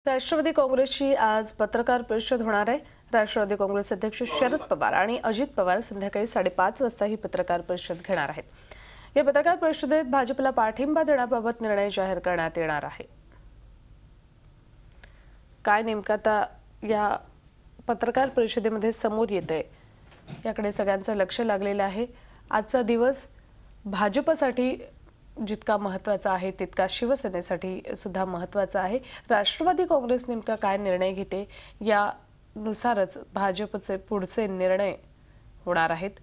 राष्ट्रवादी काँग्रेसची आज पत्रकार परिषद होणार आहे। राष्ट्रवादी काँग्रेस अध्यक्ष शरद पवार आणि अजित पवार संध्याकाळी 5:30 वाजता ही पत्रकार परिषद घेणार आहेत। या पत्रकार परिषदेत भाजपला पाठिंबा देण्याबाबत निर्णय जाहीर करण्यात येणार आहे। काय नेमका आता या पत्रकार परिषदेमध्ये समोर येतंय याकडे सगळ्यांचं लक्ष लागलेलं आहे। आजचा दिवस भाजपसाठी जितका महत्त्वाचा आहे तितका शिवसेनेसाठी सुद्धा महत्त्वाचा आहे। राष्ट्रवादी काँग्रेस नेमका काय निर्णय घेते यानुसारच भाजपचे पुढचे निर्णय होणार आहेत।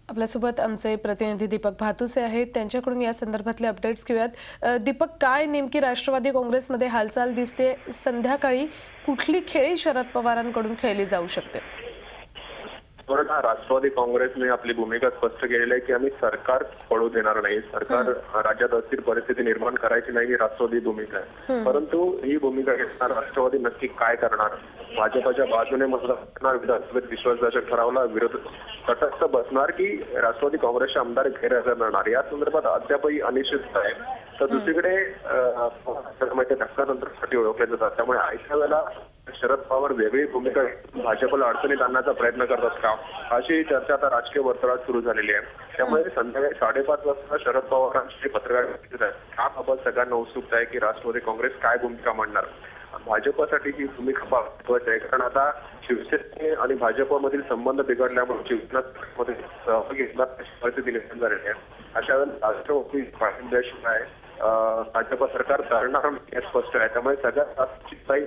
आपल्यासोबत आमचे प्रतिनिधी दीपक भातुसे आहेत, त्यांच्याकडून या संदर्भातले अपडेट्स घेऊयात। दीपक, काय नेमकी राष्ट्रवादी काँग्रेसमध्ये हालचाल दिसते? संध्याकाळी कुठली खेळी शरद पवारांकडून खेळली जाऊ शकते? राष्ट्रवादी काँग्रेसने आपली भूमिका स्पष्ट केलेली आहे की आम्ही सरकार पडू देणार नाही। सरकार राज्यात अस्थिर परिस्थिती निर्माण करायची नाही ही राष्ट्रवादी भूमिका आहे। परंतु ही भूमिका घेताना राष्ट्रवादी नक्की काय करणार? भाजपच्या बाजूने मतदार विधानसभेत विश्वासदर्शक ठरावाला विरोध तटस्थ बसणार की राष्ट्रवादी काँग्रेसचे आमदार गैरहजर राहणार या संदर्भात अद्यापही अनिश्चितता आहे। तर दुसरीकडे धक्कानंतरसाठी ओळखले जातात, त्यामुळे आयत्या वेळेला शरद पवार वेगळी भूमिका भाजपला अडचणीत आणण्याचा प्रयत्न करतात का, अशी चर्चा आता राजकीय वर्तुळात सुरू झालेली आहे। त्यामुळे संध्याकाळी 5:30 वाजता शरद पवारांची पत्रकार परिषद आहे। त्याबाबत सगळ्यांना उत्सुकता आहे की राष्ट्रवादी काँग्रेस काय भूमिका मांडणार। भाजपसाठी ही भूमिका महत्त्वाची आहे, कारण आता शिवसेने आणि भाजपमधील संबंध बिघडल्यामुळे शिवसेनेमध्ये सहभागी घेतल्याची परिस्थिती निर्माण झालेली आहे। अशा वेळेला राष्ट्रवादी पाठिंब्याशिवाय भाजप सरकार चालणार हे स्पष्ट आहे। त्यामुळे सगळ्यात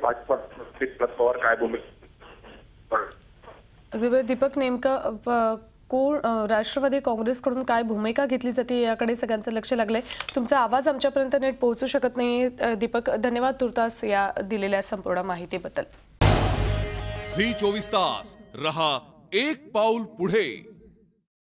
भाजप पवार काय भूमिका? दीपक, नेमकं कोण राष्ट्रवादी काँग्रेसकडून काय भूमिका घेतली जाते याकडे सगळ्यांचं लक्ष लागलंय। तुमचा आवाज आमच्यापर्यंत नीट पोहोचू शकत नाही दीपक, धन्यवाद तुर्तास या दिलेल्या संपूर्ण माहितीबद्दल। झी 24 तास रहा एक पाऊल पुढे।